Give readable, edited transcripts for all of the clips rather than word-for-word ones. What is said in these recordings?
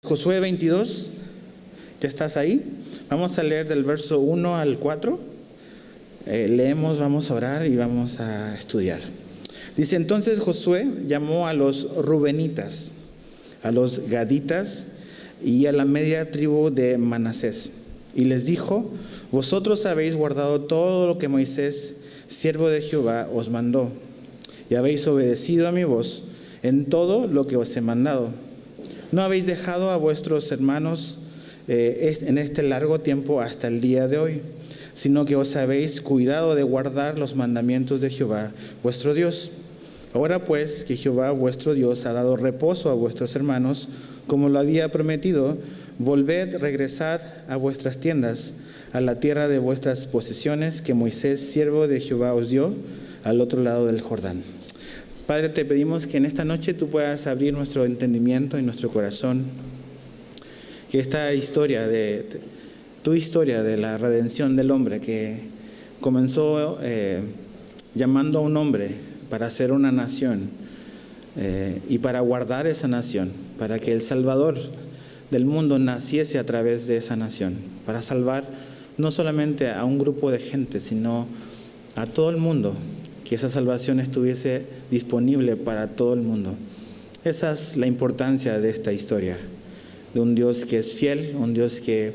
Josué 22, ¿ya estás ahí? Vamos a leer del verso 1 al 4. Leemos, vamos a orar y vamos a estudiar. Dice: entonces Josué llamó a los rubenitas, a los gaditas y a la media tribu de Manasés, y les dijo: vosotros habéis guardado todo lo que Moisés, siervo de Jehová, os mandó, y habéis obedecido a mi voz en todo lo que os he mandado. No habéis dejado a vuestros hermanos en este largo tiempo hasta el día de hoy, sino que os habéis cuidado de guardar los mandamientos de Jehová vuestro Dios. Ahora pues, que Jehová vuestro Dios ha dado reposo a vuestros hermanos, como lo había prometido, volved, regresad a vuestras tiendas, a la tierra de vuestras posesiones, que Moisés, siervo de Jehová, os dio al otro lado del Jordán. Padre, te pedimos que en esta noche tú puedas abrir nuestro entendimiento y nuestro corazón, que esta historia tu historia de la redención del hombre, que comenzó llamando a un hombre para hacer una nación y para guardar esa nación, para que el Salvador del mundo naciese a través de esa nación, para salvar no solamente a un grupo de gente, sino a todo el mundo, que esa salvación estuviese disponible para todo el mundo. Esa es la importancia de esta historia, de un Dios que es fiel, un Dios que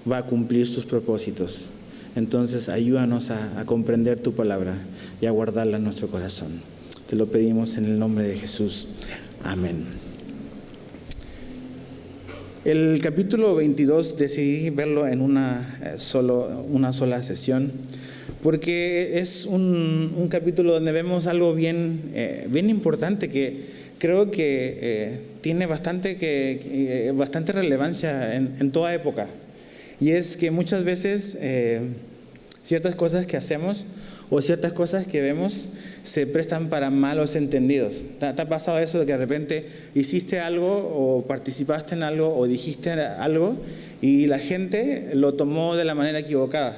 va a cumplir sus propósitos. Entonces, ayúdanos a comprender tu palabra y a guardarla en nuestro corazón. Te lo pedimos en el nombre de Jesús. Amén. El capítulo 22 decidí verlo en una sola sesión, porque es un capítulo donde vemos algo bien importante que creo que tiene bastante relevancia en toda época. Y es que muchas veces ciertas cosas que hacemos o ciertas cosas que vemos se prestan para malos entendidos. ¿Te ha pasado eso de que de repente hiciste algo o participaste en algo o dijiste algo y la gente lo tomó de la manera equivocada?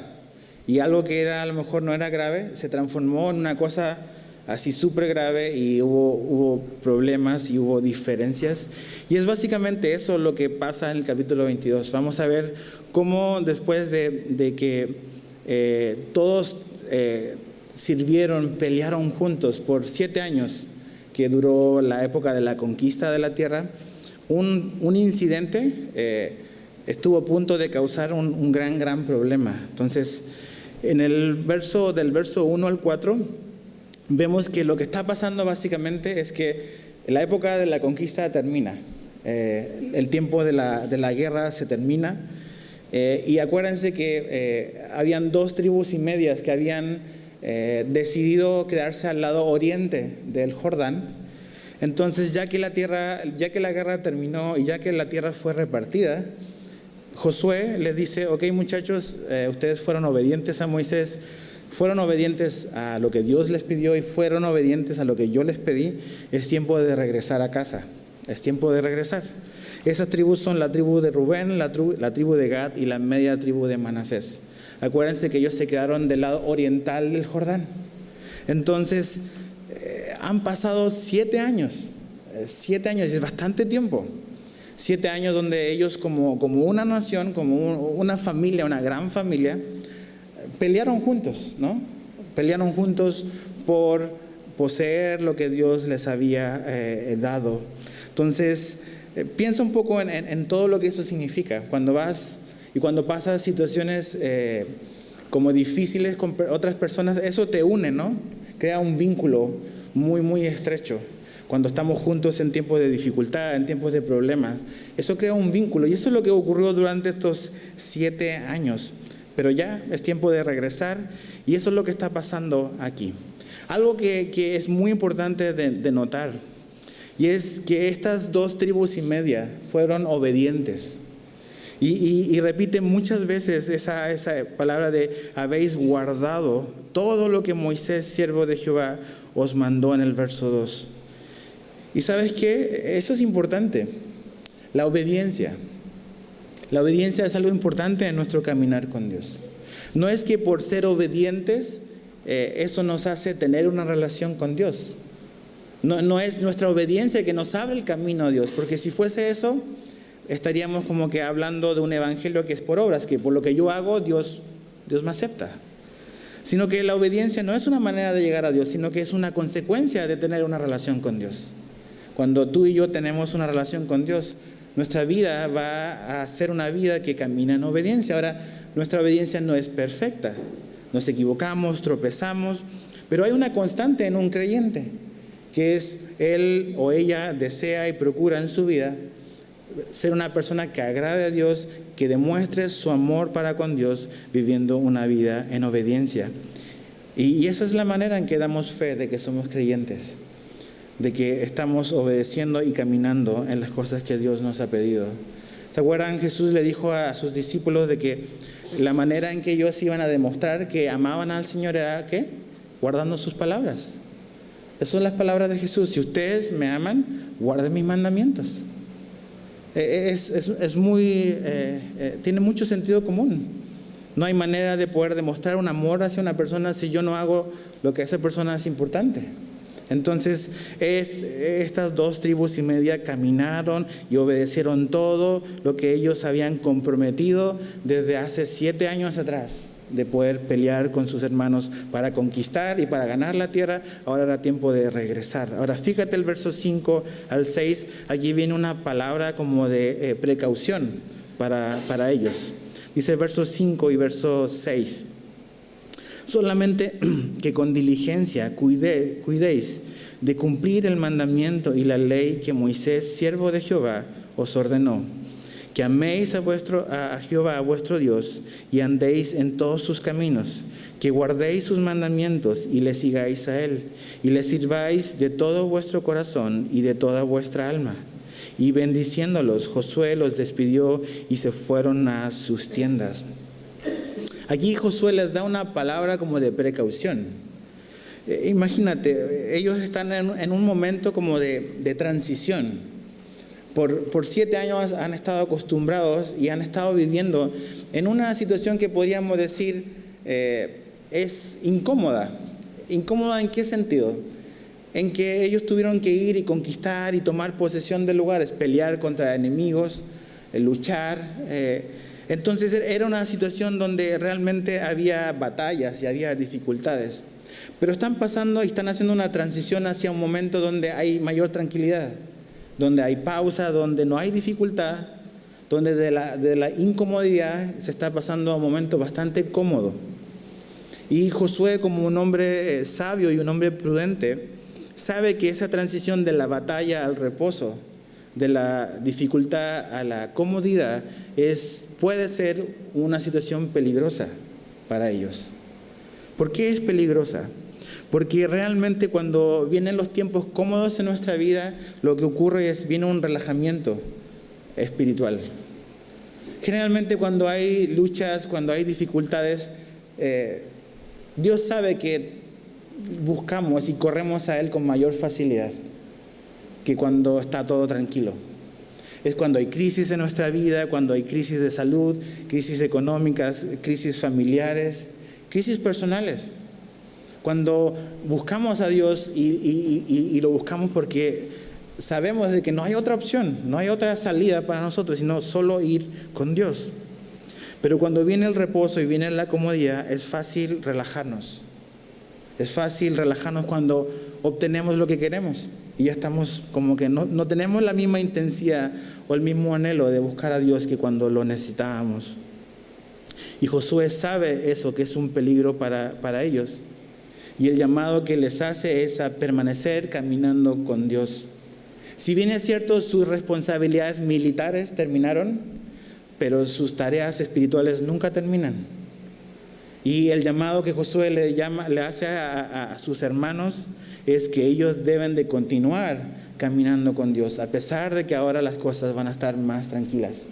Y algo que a lo mejor no era grave se transformó en una cosa así súper grave y hubo problemas y hubo diferencias. Y es básicamente eso lo que pasa en el capítulo 22. Vamos a ver cómo después de que todos pelearon juntos por 7 años, que duró la época de la conquista de la tierra, un incidente estuvo a punto de causar un gran problema. Entonces, en el del verso 1 al 4, vemos que lo que está pasando básicamente es que la época de la conquista termina, el tiempo de la guerra se termina, y acuérdense que habían 2 tribus y medias que habían decidido quedarse al lado oriente del Jordán. Entonces, ya que la guerra terminó y ya que la tierra fue repartida, Josué les dice: ok, muchachos, ustedes fueron obedientes a Moisés, fueron obedientes a lo que Dios les pidió y fueron obedientes a lo que yo les pedí. Es tiempo de regresar a casa, es tiempo de regresar. Esas tribus son la tribu de Rubén, la tribu de Gad y la media tribu de Manasés. Acuérdense que ellos se quedaron del lado oriental del Jordán. Entonces, han pasado 7 años. 7 años, es bastante tiempo. 7 años donde ellos como una nación, como una familia, una gran familia, pelearon juntos, ¿no? Pelearon juntos por poseer lo que Dios les había dado. Entonces, piensa un poco en todo lo que eso significa. Cuando pasas situaciones como difíciles con otras personas, eso te une, ¿no? Crea un vínculo muy estrecho. Cuando estamos juntos en tiempos de dificultad, en tiempos de problemas, eso crea un vínculo. Y eso es lo que ocurrió durante estos 7 años. Pero ya es tiempo de regresar y eso es lo que está pasando aquí. Algo que es muy importante de notar, y es que estas 2 tribus y media fueron obedientes. Y repite muchas veces esa palabra de habéis guardado todo lo que Moisés, siervo de Jehová, os mandó en el verso 2. Y ¿sabes qué? Eso es importante. La obediencia. La obediencia es algo importante en nuestro caminar con Dios. No es que por ser obedientes, eso nos hace tener una relación con Dios. No es nuestra obediencia que nos abre el camino a Dios, porque si fuese eso, estaríamos como que hablando de un evangelio que es por obras, que por lo que yo hago, Dios me acepta. Sino que la obediencia no es una manera de llegar a Dios, sino que es una consecuencia de tener una relación con Dios. Cuando tú y yo tenemos una relación con Dios, nuestra vida va a ser una vida que camina en obediencia. Ahora, nuestra obediencia no es perfecta. Nos equivocamos, tropezamos, pero hay una constante en un creyente, que es él o ella desea y procura en su vida ser una persona que agrade a Dios, que demuestre su amor para con Dios, viviendo una vida en obediencia. Y esa es la manera en que damos fe de que somos creyentes, de que estamos obedeciendo y caminando en las cosas que Dios nos ha pedido. ¿Se acuerdan? Jesús le dijo a sus discípulos de que la manera en que ellos iban a demostrar que amaban al Señor era, ¿qué? Guardando sus palabras. Esas son las palabras de Jesús. Si ustedes me aman, guarden mis mandamientos. Tiene mucho sentido común. No hay manera de poder demostrar un amor hacia una persona si yo no hago lo que a esa persona es importante. Entonces, estas 2 tribus y media caminaron y obedecieron todo lo que ellos habían comprometido desde hace 7 años atrás, de poder pelear con sus hermanos para conquistar y para ganar la tierra. Ahora era tiempo de regresar. Ahora fíjate el verso 5 al 6, aquí viene una palabra como de precaución para ellos. Dice el verso 5 y verso 6. Solamente que con diligencia cuidéis de cumplir el mandamiento y la ley que Moisés, siervo de Jehová, os ordenó. Que améis a Jehová, a vuestro Dios, y andéis en todos sus caminos, que guardéis sus mandamientos y le sigáis a él, y le sirváis de todo vuestro corazón y de toda vuestra alma. Y bendiciéndolos, Josué los despidió y se fueron a sus tiendas. Aquí Josué les da una palabra como de precaución. Imagínate, ellos están en un momento como de transición. Por 7 años han estado acostumbrados y han estado viviendo en una situación que podríamos decir es incómoda. ¿Incómoda en qué sentido? En que ellos tuvieron que ir y conquistar y tomar posesión de lugares, pelear contra enemigos, luchar. Entonces era una situación donde realmente había batallas y había dificultades. Pero están pasando y están haciendo una transición hacia un momento donde hay mayor tranquilidad, donde hay pausa, donde no hay dificultad, donde de la incomodidad se está pasando a un momento bastante cómodo. Y Josué, como un hombre sabio y un hombre prudente, sabe que esa transición de la batalla al reposo, de la dificultad a la comodidad, puede ser una situación peligrosa para ellos. ¿Por qué es peligrosa? Porque realmente cuando vienen los tiempos cómodos en nuestra vida, lo que ocurre viene un relajamiento espiritual. Generalmente cuando hay luchas, cuando hay dificultades, Dios sabe que buscamos y corremos a Él con mayor facilidad que cuando está todo tranquilo. Es cuando hay crisis en nuestra vida, cuando hay crisis de salud, crisis económicas, crisis familiares, crisis personales. Cuando buscamos a Dios y lo buscamos porque sabemos de que no hay otra opción, no hay otra salida para nosotros, sino solo ir con Dios. Pero cuando viene el reposo y viene la comodidad, es fácil relajarnos. Es fácil relajarnos cuando obtenemos lo que queremos y ya estamos como que no tenemos la misma intensidad o el mismo anhelo de buscar a Dios que cuando lo necesitábamos. Y Josué sabe eso, que es un peligro para ellos. Y el llamado que les hace es a permanecer caminando con Dios. Si bien es cierto, sus responsabilidades militares terminaron, pero sus tareas espirituales nunca terminan. Y el llamado que Josué le hace a sus hermanos es que ellos deben de continuar caminando con Dios, a pesar de que ahora las cosas van a estar más tranquilas.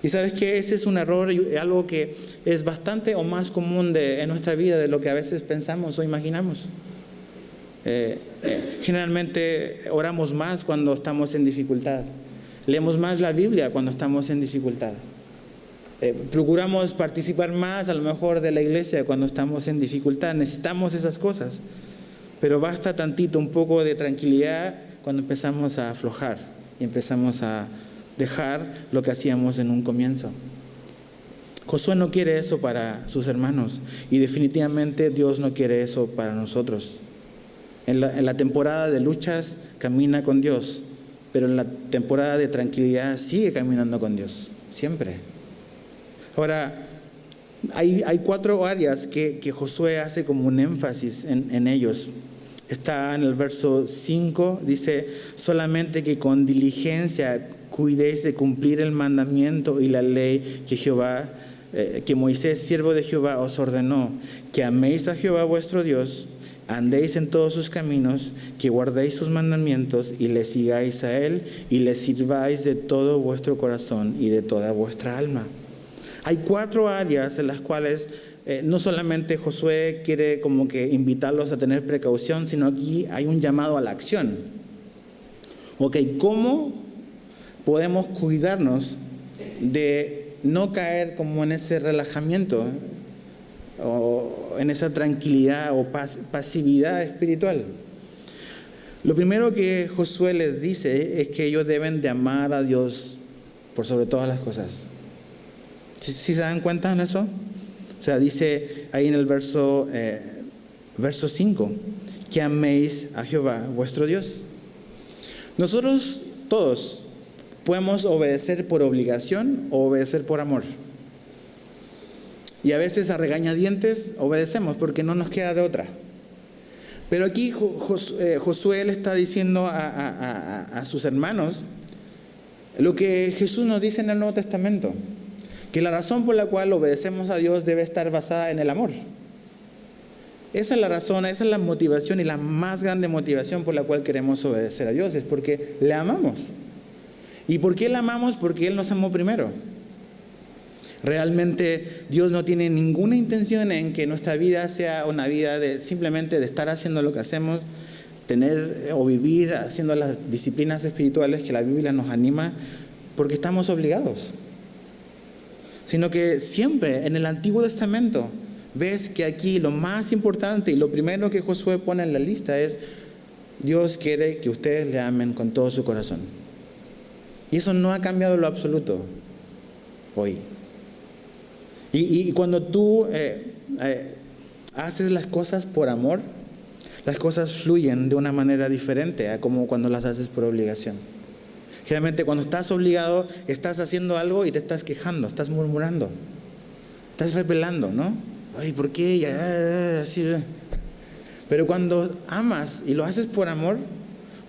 Y sabes que ese es un error, algo que es bastante o más común en nuestra vida de lo que a veces pensamos o imaginamos. Generalmente oramos más cuando estamos en dificultad. Leemos más la Biblia cuando estamos en dificultad. Procuramos participar más a lo mejor de la iglesia cuando estamos en dificultad. Necesitamos esas cosas. Pero basta tantito, un poco de tranquilidad cuando empezamos a aflojar y empezamos a dejar lo que hacíamos en un comienzo. Josué no quiere eso para sus hermanos y definitivamente Dios no quiere eso para nosotros. En la temporada de luchas camina con Dios, pero en la temporada de tranquilidad sigue caminando con Dios, siempre. Ahora, hay 4 áreas que Josué hace como un énfasis en ellos. Está en el verso 5, dice: solamente que con diligencia cuidéis de cumplir el mandamiento y la ley que Moisés, siervo de Jehová, os ordenó, que améis a Jehová vuestro Dios, andéis en todos sus caminos, que guardéis sus mandamientos y le sigáis a él y le sirváis de todo vuestro corazón y de toda vuestra alma. Hay 4 áreas en las cuales no solamente Josué quiere como que invitarlos a tener precaución, sino aquí hay un llamado a la acción. Ok, ¿cómo podemos cuidarnos de no caer como en ese relajamiento o en esa tranquilidad o pasividad espiritual? Lo primero que Josué les dice es que ellos deben de amar a Dios por sobre todas las cosas. ¿Sí se dan cuenta en eso? O sea, dice ahí en el verso 5, que améis a Jehová vuestro Dios. Nosotros todos podemos obedecer por obligación o obedecer por amor. Y a veces a regañadientes obedecemos porque no nos queda de otra. Pero aquí Josué le está diciendo a sus hermanos lo que Jesús nos dice en el Nuevo Testamento, que la razón por la cual obedecemos a Dios debe estar basada en el amor. Esa es la razón, esa es la motivación y la más grande motivación por la cual queremos obedecer a Dios, es porque le amamos. ¿Y por qué le amamos? Porque Él nos amó primero. Realmente Dios no tiene ninguna intención en que nuestra vida sea una vida de simplemente de estar haciendo lo que hacemos, tener o vivir haciendo las disciplinas espirituales que la Biblia nos anima, porque estamos obligados. Sino que siempre en el Antiguo Testamento ves que aquí lo más importante y lo primero que Josué pone en la lista es: Dios quiere que ustedes le amen con todo su corazón. Y eso no ha cambiado en lo absoluto hoy. Y cuando tú haces las cosas por amor, las cosas fluyen de una manera diferente a como cuando las haces por obligación. Generalmente cuando estás obligado, estás haciendo algo y te estás quejando, estás murmurando, estás rebelando, ¿no? Ay, ¿por qué? Así. Pero cuando amas y lo haces por amor,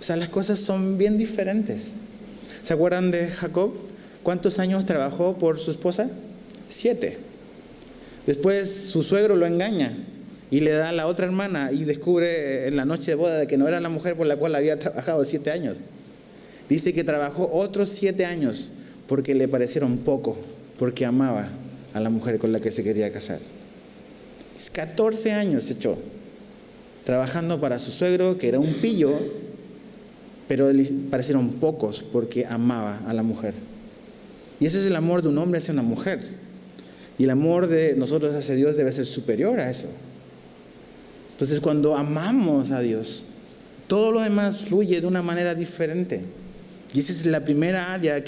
o sea, las cosas son bien diferentes. ¿Se acuerdan de Jacob? ¿Cuántos años trabajó por su esposa? 7. Después su suegro lo engaña y le da a la otra hermana y descubre en la noche de boda de que no era la mujer por la cual había trabajado 7 años. Dice que trabajó otros 7 años porque le parecieron poco, porque amaba a la mujer con la que se quería casar. 14 años se echó trabajando para su suegro, que era un pillo, pero le parecieron pocos porque amaba a la mujer. Y ese es el amor de un hombre hacia una mujer. Y el amor de nosotros hacia Dios debe ser superior a eso. Entonces, cuando amamos a Dios, todo lo demás fluye de una manera diferente. Y esa es la primera área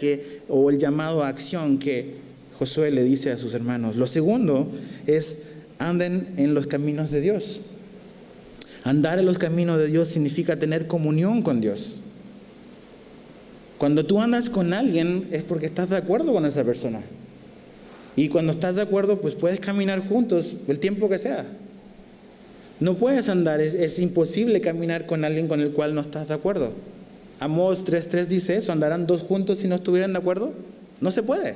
o el llamado a acción que Josué le dice a sus hermanos. Lo segundo es: anden en los caminos de Dios. Andar en los caminos de Dios significa tener comunión con Dios. Cuando tú andas con alguien es porque estás de acuerdo con esa persona. Y cuando estás de acuerdo, pues puedes caminar juntos el tiempo que sea. No puedes andar, es imposible caminar con alguien con el cual no estás de acuerdo. Amós 3:3 dice eso: ¿andarán 2 juntos si no estuvieran de acuerdo? No se puede.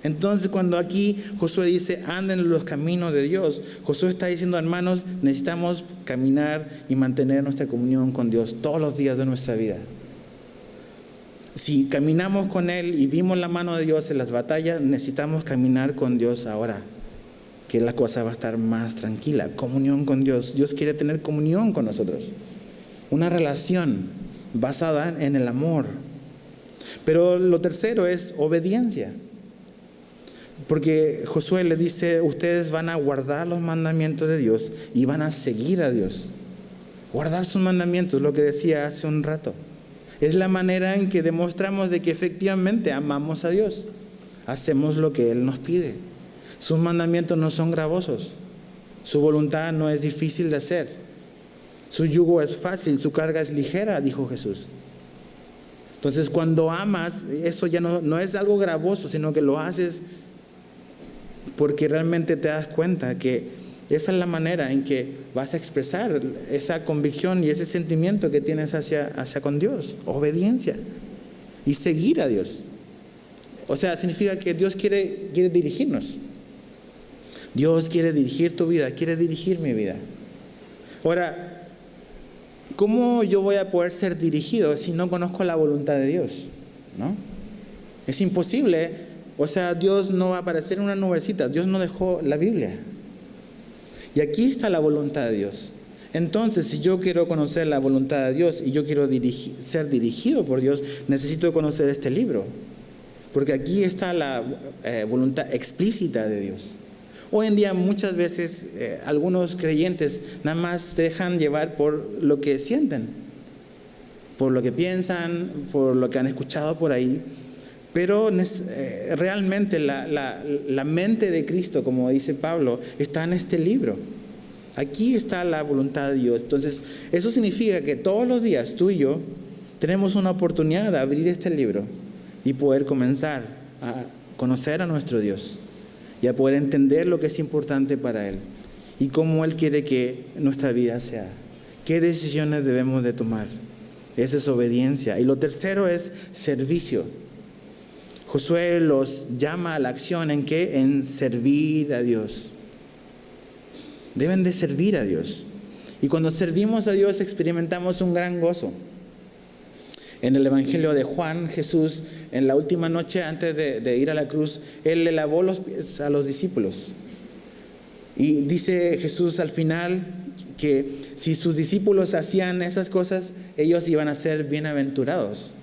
Entonces, cuando aquí Josué dice anden en los caminos de Dios, Josué está diciendo: hermanos, necesitamos caminar y mantener nuestra comunión con Dios todos los días de nuestra vida. Si caminamos con Él y vimos la mano de Dios en las batallas, necesitamos caminar con Dios ahora, que la cosa va a estar más tranquila. Comunión con Dios. Dios quiere tener comunión con nosotros. Una relación basada en el amor. Pero lo tercero es obediencia. Porque Josué le dice, ustedes van a guardar los mandamientos de Dios y van a seguir a Dios. Guardar sus mandamientos, lo que decía hace un rato. Es la manera en que demostramos de que efectivamente amamos a Dios. Hacemos lo que Él nos pide. Sus mandamientos no son gravosos. Su voluntad no es difícil de hacer. Su yugo es fácil, su carga es ligera, dijo Jesús. Entonces, cuando amas, eso ya no es algo gravoso, sino que lo haces porque realmente te das cuenta que esa es la manera en que vas a expresar esa convicción y ese sentimiento que tienes hacia con Dios. Obediencia y seguir a Dios. O sea, significa que Dios quiere dirigirnos. Dios quiere dirigir tu vida, quiere dirigir mi vida. Ahora, ¿cómo yo voy a poder ser dirigido si no conozco la voluntad de Dios? ¿No? Es imposible. O sea, Dios no va a aparecer en una nubecita. Dios no dejó la Biblia. Y aquí está la voluntad de Dios. Entonces, si yo quiero conocer la voluntad de Dios y yo quiero ser dirigido por Dios, necesito conocer este libro. Porque aquí está la voluntad explícita de Dios. Hoy en día muchas veces algunos creyentes nada más se dejan llevar por lo que sienten, por lo que piensan, por lo que han escuchado por ahí. Pero realmente la mente de Cristo, como dice Pablo, está en este libro. Aquí está la voluntad de Dios. Entonces, eso significa que todos los días tú y yo tenemos una oportunidad de abrir este libro y poder comenzar a conocer a nuestro Dios y a poder entender lo que es importante para Él y cómo Él quiere que nuestra vida sea. ¿Qué decisiones debemos de tomar? Eso es obediencia. Y lo tercero es servicio. Josué los llama a la acción ¿en qué? En servir a Dios. Deben de servir a Dios. Y cuando servimos a Dios experimentamos un gran gozo. En el Evangelio de Juan, Jesús, en la última noche antes de ir a la cruz, Él le lavó los pies a los discípulos. Y dice Jesús al final que si sus discípulos hacían esas cosas, ellos iban a ser bienaventurados.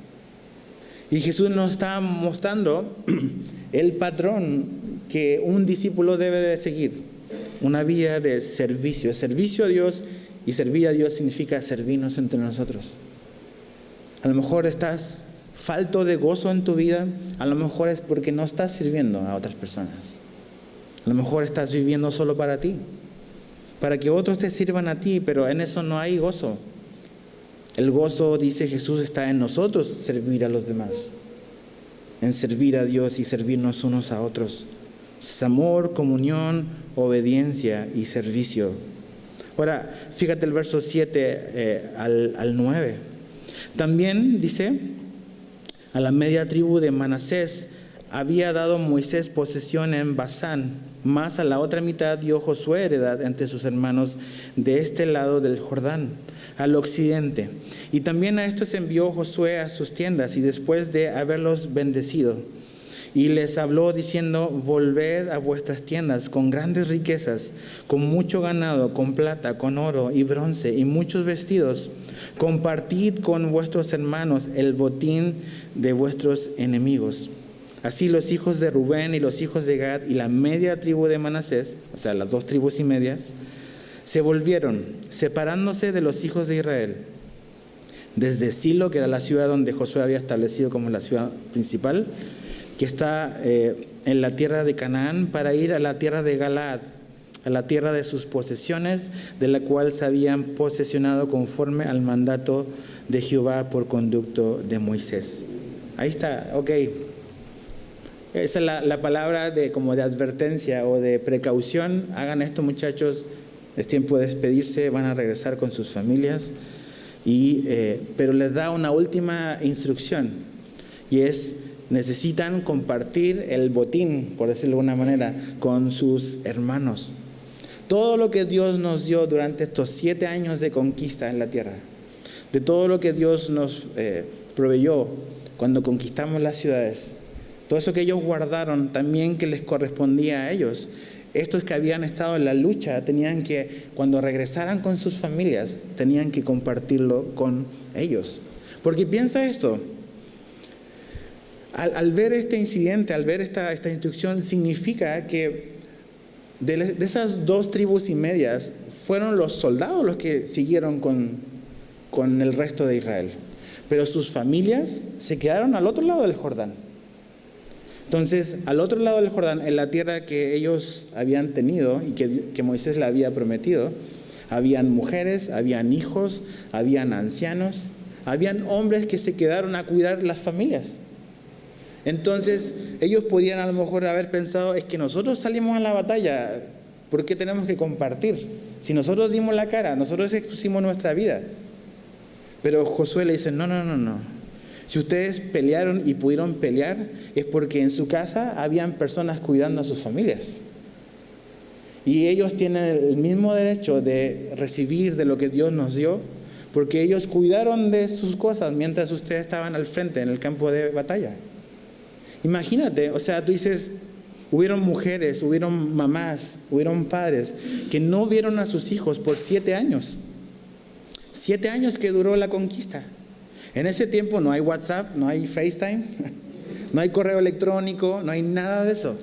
Y Jesús nos está mostrando el patrón que un discípulo debe de seguir. Una vida de servicio. Servicio a Dios, y servir a Dios significa servirnos entre nosotros. A lo mejor estás falto de gozo en tu vida. A lo mejor es porque no estás sirviendo a otras personas. A lo mejor estás viviendo solo para ti, para que otros te sirvan a ti, pero en eso no hay gozo. El gozo, dice Jesús, está en nosotros servir a los demás, en servir a Dios y servirnos unos a otros. Es amor, comunión, obediencia y servicio. Ahora, fíjate el verso 7 al 9. También dice, a la media tribu de Manasés había dado Moisés posesión en Basán, más a la otra mitad dio Josué heredad entre sus hermanos de este lado del Jordán, al occidente. Y también a estos envió Josué a sus tiendas, y después de haberlos bendecido, y les habló diciendo, volved a vuestras tiendas con grandes riquezas, con mucho ganado, con plata, con oro y bronce y muchos vestidos. Compartid con vuestros hermanos el botín de vuestros enemigos. Así los hijos de Rubén y los hijos de Gad y la media tribu de Manasés, o sea, las 2 tribus y medias, se volvieron, separándose de los hijos de Israel, desde Silo, que era la ciudad donde Josué había establecido como la ciudad principal, que está en la tierra de Canaán, para ir a la tierra de Galaad, a la tierra de sus posesiones, de la cual se habían posesionado conforme al mandato de Jehová por conducto de Moisés. Ahí está, ok. Esa es la palabra como de advertencia o de precaución. Hagan esto, muchachos, es tiempo de despedirse, van a regresar con sus familias. Pero les da una última instrucción, y es: necesitan compartir el botín, por decirlo de alguna manera, con sus hermanos. Todo lo que Dios nos dio durante estos 7 años de conquista en la tierra, de todo lo que Dios nos proveyó cuando conquistamos las ciudades, todo eso que ellos guardaron también que les correspondía a ellos. Estos que habían estado en la lucha tenían que, cuando regresaran con sus familias, tenían que compartirlo con ellos. Porque piensa esto: Al ver este incidente, al ver esta instrucción, significa que de esas 2 tribus y medias fueron los soldados los que siguieron con el resto de Israel. Pero sus familias se quedaron al otro lado del Jordán. Entonces, al otro lado del Jordán, en la tierra que ellos habían tenido y que Moisés le había prometido, habían mujeres, habían hijos, habían ancianos, habían hombres que se quedaron a cuidar las familias. Entonces, ellos podían a lo mejor haber pensado, es que nosotros salimos a la batalla, ¿por qué tenemos que compartir? Si nosotros dimos la cara, nosotros expusimos nuestra vida. Pero Josué le dice, no. Si ustedes pelearon y pudieron pelear, es porque en su casa habían personas cuidando a sus familias. Y ellos tienen el mismo derecho de recibir de lo que Dios nos dio, porque ellos cuidaron de sus cosas mientras ustedes estaban al frente en el campo de batalla. Imagínate, o sea, tú dices, hubieron mujeres, hubieron mamás, hubieron padres que no vieron a sus hijos por 7 años. 7 años que duró la conquista. En ese tiempo no hay WhatsApp, no hay FaceTime, no hay correo electrónico, no hay nada de eso.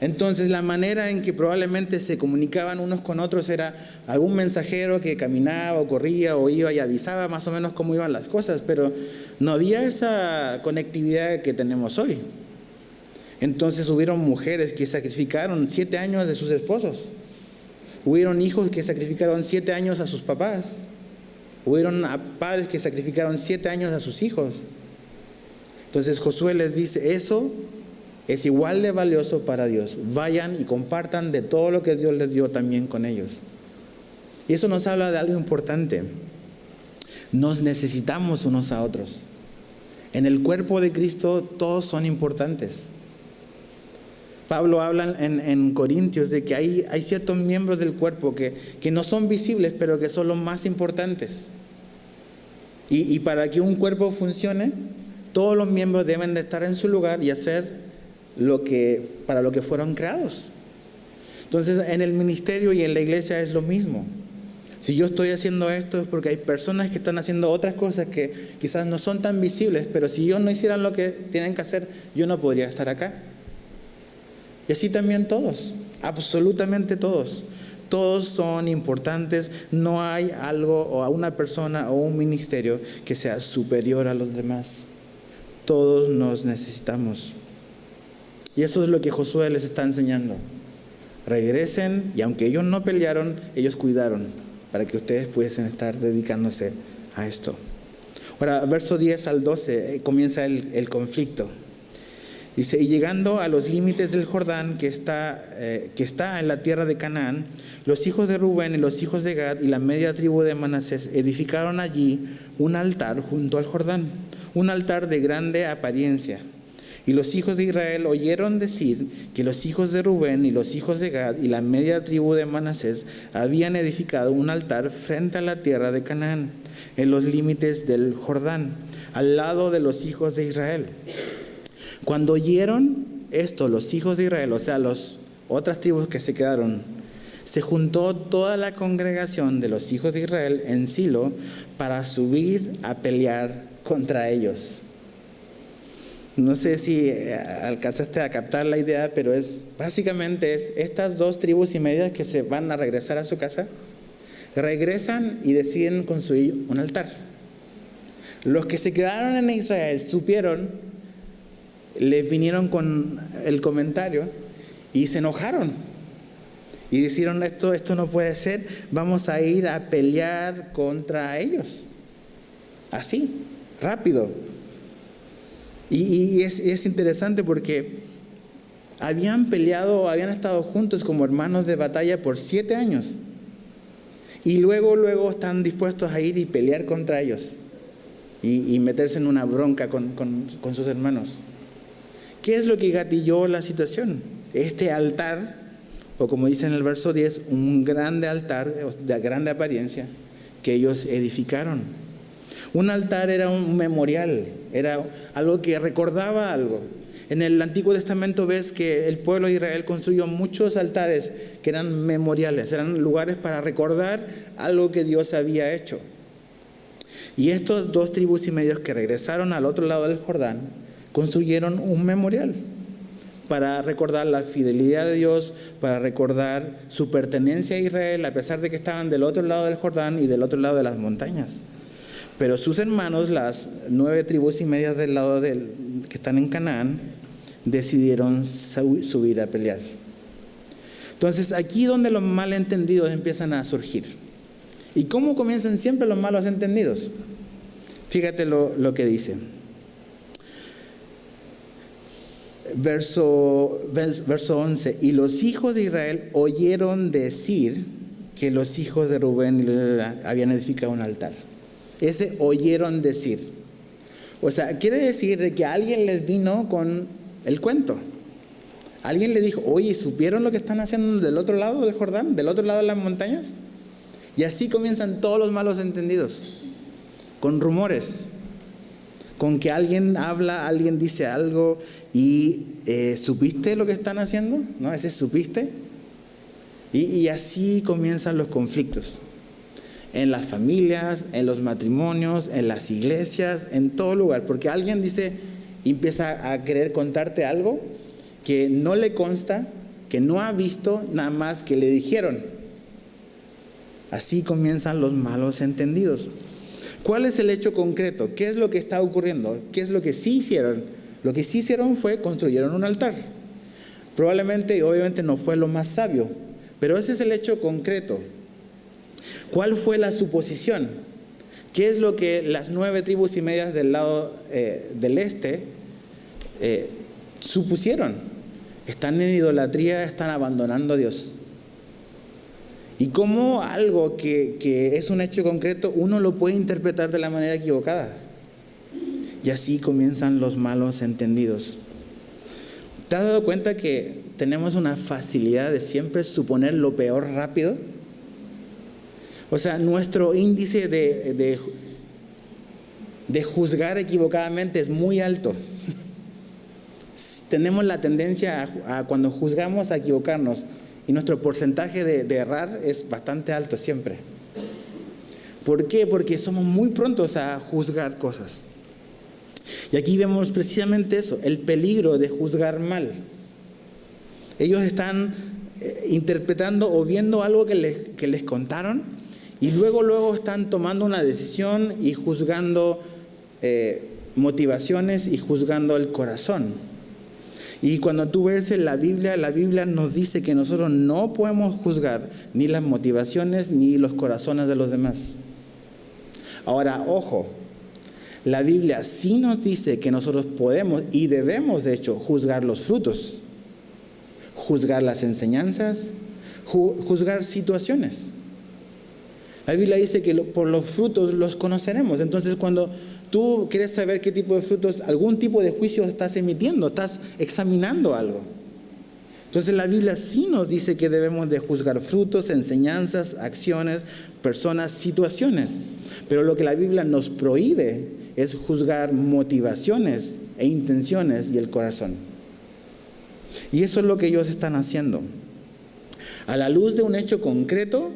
Entonces la manera en que probablemente se comunicaban unos con otros era algún mensajero que caminaba o corría o iba y avisaba más o menos cómo iban las cosas, pero no había esa conectividad que tenemos hoy. Entonces hubieron mujeres que sacrificaron 7 años de sus esposos. Hubieron hijos que sacrificaron 7 años a sus papás. Hubieron padres que sacrificaron 7 años a sus hijos. Entonces Josué les dice, eso es igual de valioso para Dios. Vayan y compartan de todo lo que Dios les dio también con ellos. Y eso nos habla de algo importante. Nos necesitamos unos a otros. En el cuerpo de Cristo todos son importantes. Pablo habla en Corintios de que hay ciertos miembros del cuerpo que no son visibles, pero que son los más importantes. Y para que un cuerpo funcione, todos los miembros deben de estar en su lugar y hacer para lo que fueron creados. Entonces, en el ministerio y en la iglesia es lo mismo. Si yo estoy haciendo esto es porque hay personas que están haciendo otras cosas que quizás no son tan visibles, pero si ellos no hicieran lo que tienen que hacer, yo no podría estar acá. Y así también todos, absolutamente todos. Todos son importantes, no hay algo o a una persona o un ministerio que sea superior a los demás. Todos nos necesitamos. Y eso es lo que Josué les está enseñando. Regresen y aunque ellos no pelearon, ellos cuidaron para que ustedes pudiesen estar dedicándose a esto. Ahora, verso 10 al 12 comienza el conflicto. Dice, y llegando a los límites del Jordán que está en la tierra de Canaán, los hijos de Rubén y los hijos de Gad y la media tribu de Manasés edificaron allí un altar junto al Jordán, un altar de grande apariencia. Y los hijos de Israel oyeron decir que los hijos de Rubén y los hijos de Gad y la media tribu de Manasés habían edificado un altar frente a la tierra de Canaán, en los límites del Jordán, al lado de los hijos de Israel. Cuando oyeron esto, los hijos de Israel, o sea, las otras tribus que se quedaron, se juntó toda la congregación de los hijos de Israel en Silo para subir a pelear contra ellos. No sé si alcanzaste a captar la idea, pero básicamente estas 2 tribus y medias que se van a regresar a su casa, regresan y deciden construir un altar. Los que se quedaron en Israel supieron, les vinieron con el comentario y se enojaron. Y dijeron, esto no puede ser, vamos a ir a pelear contra ellos. Así, rápido. Y es interesante porque habían peleado, habían estado juntos como hermanos de batalla por 7 años. Y luego están dispuestos a ir y pelear contra ellos. Y meterse en una bronca con sus hermanos. ¿Qué es lo que gatilló la situación? Este altar, o como dice en el verso 10, un grande altar de grande apariencia que ellos edificaron. Un altar era un memorial, era algo que recordaba algo. En el Antiguo Testamento ves que el pueblo de Israel construyó muchos altares que eran memoriales, eran lugares para recordar algo que Dios había hecho. Y estos 2 tribus y medios que regresaron al otro lado del Jordán, construyeron un memorial para recordar la fidelidad de Dios, para recordar su pertenencia a Israel, a pesar de que estaban del otro lado del Jordán y del otro lado de las montañas. Pero sus hermanos, las 9 tribus y medias del lado que están en Canaán, decidieron subir a pelear. Entonces, aquí donde los malentendidos empiezan a surgir. ¿Y cómo comienzan siempre los malos entendidos? Fíjate lo que dice. Verso 11. Y los hijos de Israel oyeron decir que los hijos de Rubén habían edificado un altar. Ese oyeron decir. O sea, quiere decir de que alguien les vino con el cuento. Alguien le dijo, oye, ¿supieron lo que están haciendo del otro lado del Jordán? ¿Del otro lado de las montañas? Y así comienzan todos los malos entendidos. Con rumores. Con que alguien habla, alguien dice algo y ¿supiste lo que están haciendo? ¿No? Ese ¿supiste? Y así comienzan los conflictos. En las familias, en los matrimonios, en las iglesias, en todo lugar. Porque alguien dice, empieza a querer contarte algo que no le consta, que no ha visto, nada más que le dijeron. Así comienzan los malos entendidos. ¿Cuál es el hecho concreto? ¿Qué es lo que está ocurriendo? ¿Qué es lo que sí hicieron? Lo que sí hicieron fue construyeron un altar. Probablemente y obviamente no fue lo más sabio, pero ese es el hecho concreto. ¿Cuál fue la suposición? ¿Qué es lo que las 9 tribus y medias del lado del este supusieron? Están en idolatría, están abandonando a Dios. Y como algo que es un hecho concreto, uno lo puede interpretar de la manera equivocada. Y así comienzan los malos entendidos. ¿Te has dado cuenta que tenemos una facilidad de siempre suponer lo peor rápido? O sea, nuestro índice de juzgar equivocadamente es muy alto. Tenemos la tendencia a cuando juzgamos a equivocarnos. Y nuestro porcentaje de errar es bastante alto siempre. ¿Por qué? Porque somos muy prontos a juzgar cosas. Y aquí vemos precisamente eso, el peligro de juzgar mal. Ellos están interpretando o viendo algo que les contaron y luego están tomando una decisión y juzgando motivaciones y juzgando el corazón. Y cuando tú ves en la Biblia nos dice que nosotros no podemos juzgar ni las motivaciones ni los corazones de los demás. Ahora, ojo, la Biblia sí nos dice que nosotros podemos y debemos, de hecho, juzgar los frutos, juzgar las enseñanzas, juzgar situaciones. La Biblia dice que por los frutos los conoceremos. Entonces, cuando tú quieres saber qué tipo de frutos, algún tipo de juicio estás emitiendo, estás examinando algo. Entonces la Biblia sí nos dice que debemos de juzgar frutos, enseñanzas, acciones, personas, situaciones. Pero lo que la Biblia nos prohíbe es juzgar motivaciones e intenciones y el corazón. Y eso es lo que ellos están haciendo. A la luz de un hecho concreto,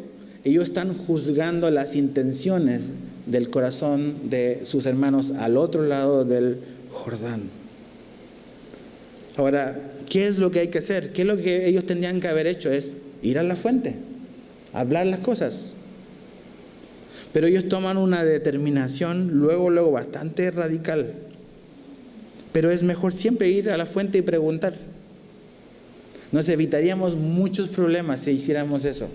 ellos están juzgando las intenciones del corazón de sus hermanos al otro lado del Jordán. Ahora, ¿qué es lo que hay que hacer? ¿Qué es lo que ellos tendrían que haber hecho? Es ir a la fuente, hablar las cosas. Pero ellos toman una determinación luego bastante radical. Pero es mejor siempre ir a la fuente y preguntar. Nos evitaríamos muchos problemas si hiciéramos eso.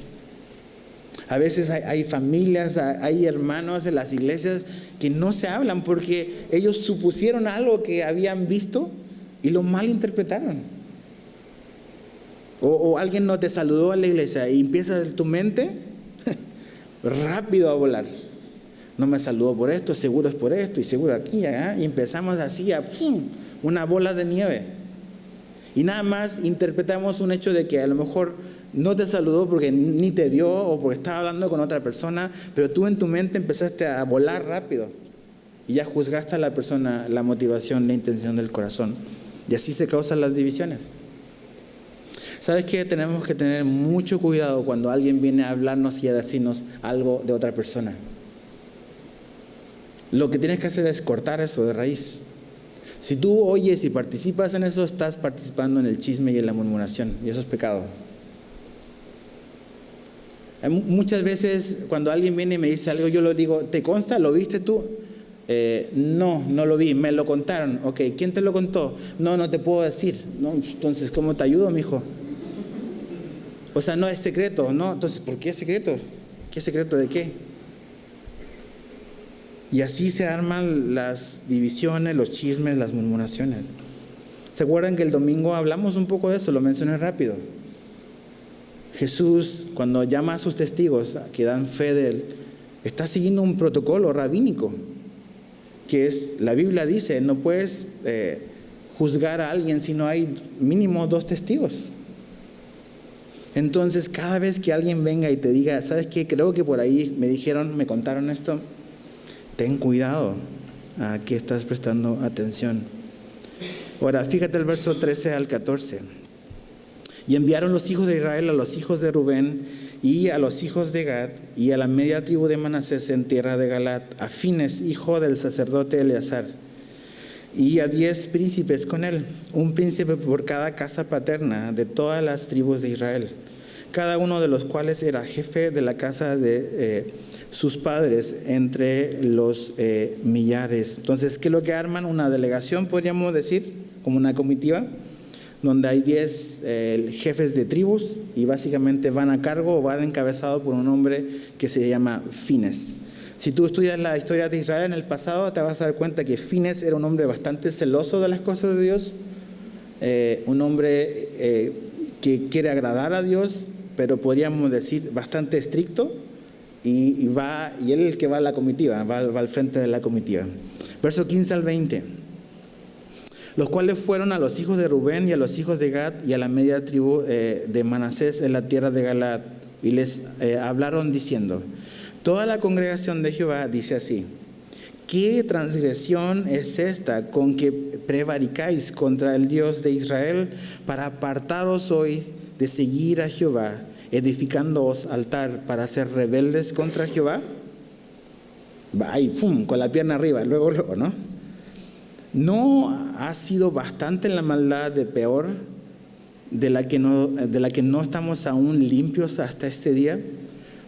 A veces hay familias, hay hermanos en las iglesias que no se hablan porque ellos supusieron algo que habían visto y lo malinterpretaron. O alguien no te saludó en la iglesia y empieza tu mente rápido a volar. No me saludó por esto, seguro es por esto y seguro aquí, allá. Y empezamos así a una bola de nieve. Y nada más interpretamos un hecho de que a lo mejor no te saludó porque ni te dio o porque estaba hablando con otra persona, pero tú en tu mente empezaste a volar rápido y ya juzgaste a la persona, la motivación, la intención del corazón. Y así se causan las divisiones. ¿Sabes qué? Tenemos que tener mucho cuidado cuando alguien viene a hablarnos y a decirnos algo de otra persona. Lo que tienes que hacer es cortar eso de raíz. Si tú oyes y participas en eso, estás participando en el chisme y en la murmuración, y eso es pecado. Muchas veces cuando alguien viene y me dice algo, yo le digo, ¿te consta? ¿Lo viste tú? No, no lo vi, me lo contaron. Ok, ¿quién te lo contó? No, no te puedo decir. No, entonces, ¿cómo te ayudo, mijo? O sea, no es secreto, ¿no? Entonces, ¿por qué es secreto? ¿Qué secreto de qué? Y así se arman las divisiones, los chismes, las murmuraciones. ¿Se acuerdan que el domingo hablamos un poco de eso? Lo mencioné rápido. Jesús, cuando llama a sus testigos que dan fe de Él, está siguiendo un protocolo rabínico, que es, la Biblia dice, no puedes juzgar a alguien si no hay mínimo 2 testigos. Entonces, cada vez que alguien venga y te diga, ¿sabes qué? Creo que por ahí me dijeron, me contaron esto, ten cuidado a qué estás prestando atención. Ahora, fíjate el verso 13 al 14. Y enviaron los hijos de Israel a los hijos de Rubén y a los hijos de Gad y a la media tribu de Manasés en tierra de Galaad, a Fines, hijo del sacerdote Eleazar, y a 10 príncipes con él, un príncipe por cada casa paterna de todas las tribus de Israel, cada uno de los cuales era jefe de la casa de sus padres entre los millares. Entonces, ¿qué es lo que arman? Una delegación, podríamos decir, como una comitiva, donde hay 10 jefes de tribus y básicamente van a cargo o van encabezados por un hombre que se llama Fines. Si tú estudias la historia de Israel en el pasado, te vas a dar cuenta que Fines era un hombre bastante celoso de las cosas de Dios, un hombre que quiere agradar a Dios, pero podríamos decir bastante estricto, y él es el que va a la comitiva, va al frente de la comitiva. Verso 15 al 20. Los cuales fueron a los hijos de Rubén y a los hijos de Gad y a la media tribu de Manasés en la tierra de Galaad, y les hablaron diciendo, toda la congregación de Jehová dice así, ¿qué transgresión es esta con que prevaricáis contra el Dios de Israel para apartaros hoy de seguir a Jehová, edificándoos altar para ser rebeldes contra Jehová? Ahí, ¡pum!, con la pierna arriba, luego, ¿no? ¿No ha sido bastante la maldad de peor de la que no estamos aún limpios hasta este día?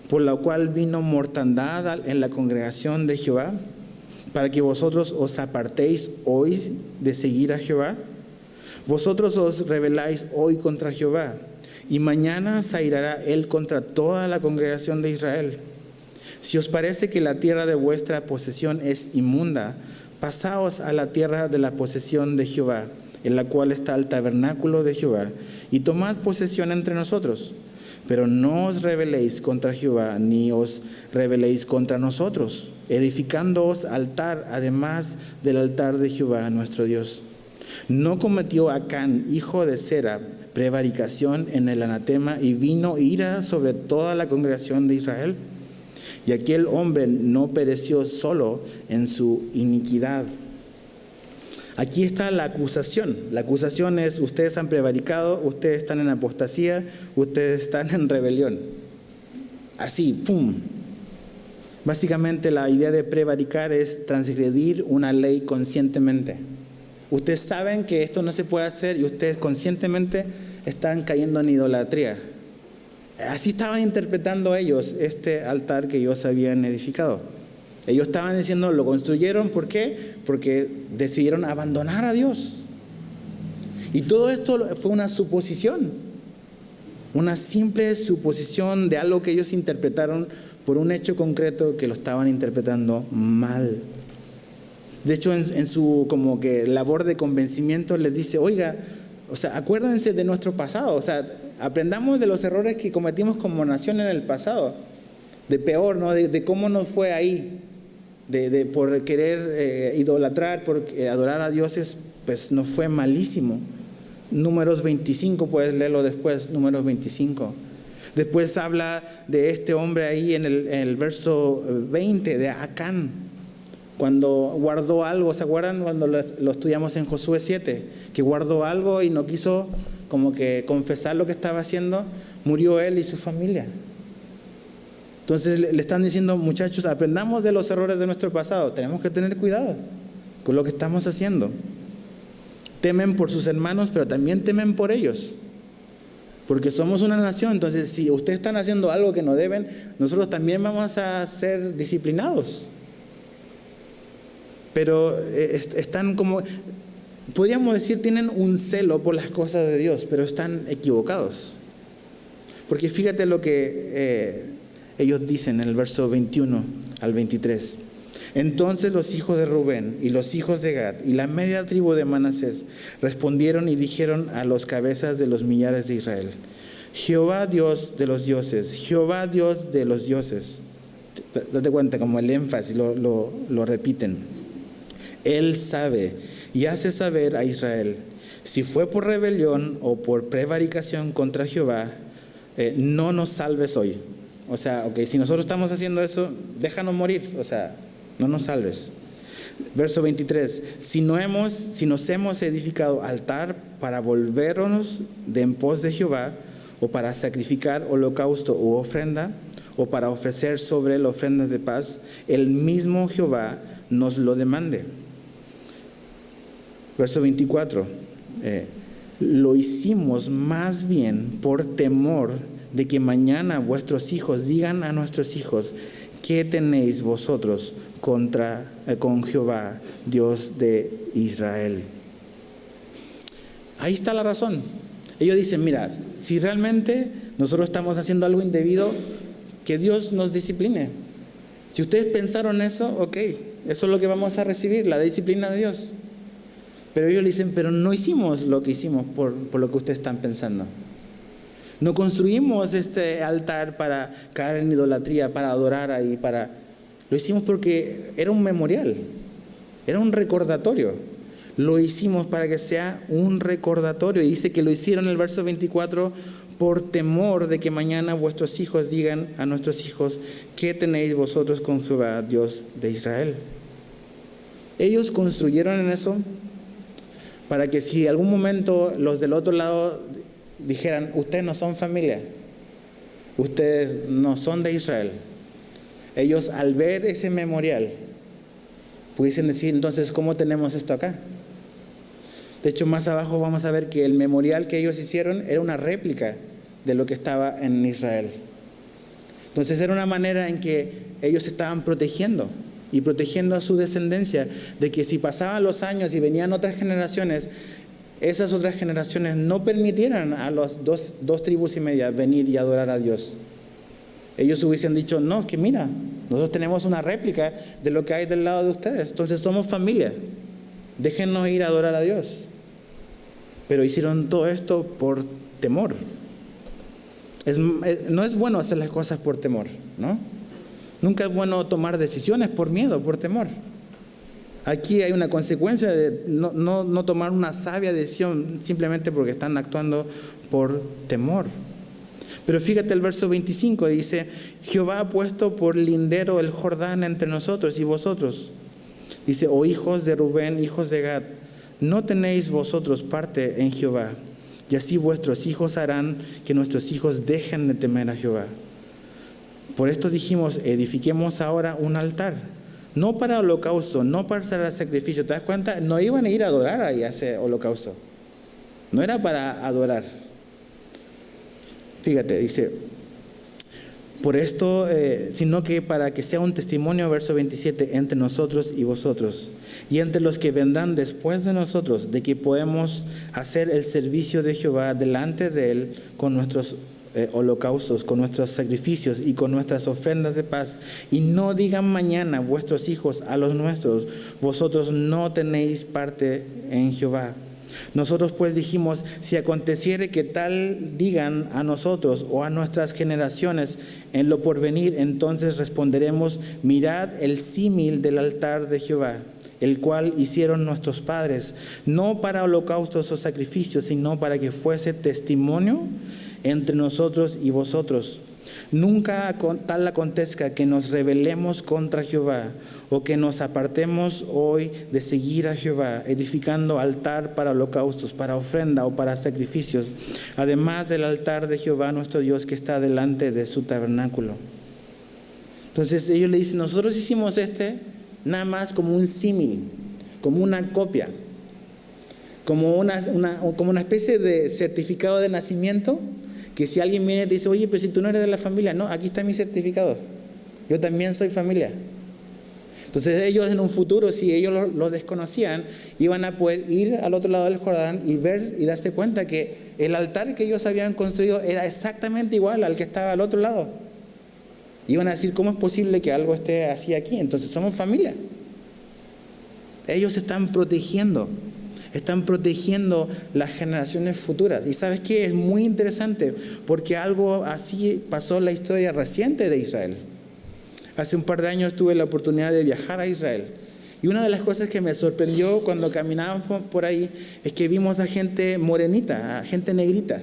Por la cual vino mortandad en la congregación de Jehová, para que vosotros os apartéis hoy de seguir a Jehová. Vosotros os rebeláis hoy contra Jehová, y mañana se airará él contra toda la congregación de Israel. Si os parece que la tierra de vuestra posesión es inmunda, pasaos a la tierra de la posesión de Jehová, en la cual está el tabernáculo de Jehová, y tomad posesión entre nosotros. Pero no os rebeléis contra Jehová, ni os rebeléis contra nosotros, edificándoos altar, además del altar de Jehová nuestro Dios. ¿No cometió Acán, hijo de Zera, prevaricación en el anatema, y vino ira sobre toda la congregación de Israel? Y aquel hombre no pereció solo en su iniquidad. Aquí está la acusación. La acusación es, ustedes han prevaricado, ustedes están en apostasía, ustedes están en rebelión. Así, ¡pum! Básicamente la idea de prevaricar es transgredir una ley conscientemente. Ustedes saben que esto no se puede hacer y ustedes conscientemente están cayendo en idolatría. Así estaban interpretando ellos este altar que ellos habían edificado. Ellos estaban diciendo, lo construyeron, ¿por qué? Porque decidieron abandonar a Dios. Y todo esto fue una suposición, una simple suposición de algo que ellos interpretaron por un hecho concreto que lo estaban interpretando mal. De hecho, en su como que labor de convencimiento les dice, oiga, o sea, acuérdense de nuestro pasado, o sea, aprendamos de los errores que cometimos como nación en el pasado, de peor, ¿no? De cómo nos fue ahí, por querer idolatrar, por adorar a dioses, pues nos fue malísimo. Números 25, puedes leerlo después, Números 25. Después habla de este hombre ahí en el verso 20, de Acán, cuando guardó algo. ¿Se acuerdan cuando lo estudiamos en Josué 7? Que guardó algo y no quiso como que confesar lo que estaba haciendo, murió él y su familia. Entonces le están diciendo, muchachos, aprendamos de los errores de nuestro pasado, tenemos que tener cuidado con lo que estamos haciendo. Temen por sus hermanos, pero también temen por ellos. Porque somos una nación, entonces si ustedes están haciendo algo que no deben, nosotros también vamos a ser disciplinados. Pero están como, podríamos decir, tienen un celo por las cosas de Dios, pero están equivocados. Porque fíjate lo que ellos dicen en el verso 21 al 23. Entonces los hijos de Rubén y los hijos de Gad y la media tribu de Manasés respondieron y dijeron a los cabezas de los millares de Israel: Jehová Dios de los dioses, Jehová Dios de los dioses. Date cuenta como el énfasis, lo repiten. Él sabe y hace saber a Israel, si fue por rebelión o por prevaricación contra Jehová, no nos salves hoy. O sea, si nosotros estamos haciendo eso, déjanos morir, no nos salves. Verso 23, si nos hemos edificado altar para volvernos de en pos de Jehová, o para sacrificar holocausto u ofrenda, o para ofrecer sobre él ofrendas de paz, el mismo Jehová nos lo demande. Verso 24, lo hicimos más bien por temor de que mañana vuestros hijos digan a nuestros hijos: ¿qué tenéis vosotros con Jehová, Dios de Israel? Ahí está la razón. Ellos dicen: mira, si realmente nosotros estamos haciendo algo indebido, que Dios nos discipline. Si ustedes pensaron eso, eso es lo que vamos a recibir, la disciplina de Dios. Pero ellos dicen: pero no hicimos lo que hicimos por lo que ustedes están pensando. No construimos este altar para caer en idolatría, para adorar ahí, lo hicimos porque era un memorial, era un recordatorio. Lo hicimos para que sea un recordatorio. Y dice que lo hicieron en el verso 24 por temor de que mañana vuestros hijos digan a nuestros hijos: ¿qué tenéis vosotros con Jehová, Dios de Israel? Ellos construyeron en eso para que si algún momento los del otro lado dijeran: ustedes no son familia, ustedes no son de Israel, ellos al ver ese memorial pudiesen decir: entonces, ¿cómo tenemos esto acá? De hecho, más abajo vamos a ver que el memorial que ellos hicieron era una réplica de lo que estaba en Israel. Entonces era una manera en que ellos estaban protegiendo a su descendencia, de que si pasaban los años y venían otras generaciones, esas otras generaciones no permitieran a los dos tribus y media venir y adorar a Dios. Ellos hubiesen dicho: no, es que mira, nosotros tenemos una réplica de lo que hay del lado de ustedes, entonces somos familia, déjennos ir a adorar a Dios. Pero hicieron todo esto por temor. No es bueno hacer las cosas por temor, ¿no? Nunca es bueno tomar decisiones por miedo, por temor. Aquí hay una consecuencia de no tomar una sabia decisión simplemente porque están actuando por temor. Pero fíjate el verso 25, dice: Jehová ha puesto por lindero el Jordán entre nosotros y vosotros. Dice: oh hijos de Rubén, hijos de Gad, no tenéis vosotros parte en Jehová, y así vuestros hijos harán que nuestros hijos dejen de temer a Jehová. Por esto dijimos: edifiquemos ahora un altar, no para holocausto, no para hacer sacrificio. ¿Te das cuenta? No iban a ir a adorar ahí a ese holocausto, no era para adorar. Fíjate, dice: por esto, sino que para que sea un testimonio, verso 27, entre nosotros y vosotros, y entre los que vendrán después de nosotros, de que podemos hacer el servicio de Jehová delante de él con nuestros holocaustos, con nuestros sacrificios y con nuestras ofrendas de paz. Y no digan mañana vuestros hijos a los nuestros: vosotros no tenéis parte en Jehová. Nosotros pues dijimos: si aconteciere que tal digan a nosotros o a nuestras generaciones en lo porvenir, entonces responderemos: mirad el símil del altar de Jehová, el cual hicieron nuestros padres, no para holocaustos o sacrificios, sino para que fuese testimonio entre nosotros y vosotros. Nunca tal acontezca que nos rebelemos contra Jehová, o que nos apartemos hoy de seguir a Jehová, edificando altar para holocaustos, para ofrenda o para sacrificios, además del altar de Jehová nuestro Dios que está delante de su tabernáculo. Entonces ellos le dicen: nosotros hicimos nada más como un símil, como una copia. como una especie de certificado de nacimiento, que si alguien viene y te dice, oye, pero si tú no eres de la familia, no, aquí está mi certificado, yo también soy familia. Entonces ellos en un futuro, si ellos lo desconocían, iban a poder ir al otro lado del Jordán y ver y darse cuenta que el altar que ellos habían construido era exactamente igual al que estaba al otro lado. Iban a decir, ¿cómo es posible que algo esté así aquí? Entonces somos familia. Ellos están protegiendo las generaciones futuras. Y ¿sabes qué? Es muy interesante porque algo así pasó en la historia reciente de Israel. Hace un par de años tuve la oportunidad de viajar a Israel. Y una de las cosas que me sorprendió cuando caminábamos por ahí es que vimos a gente morenita, a gente negrita.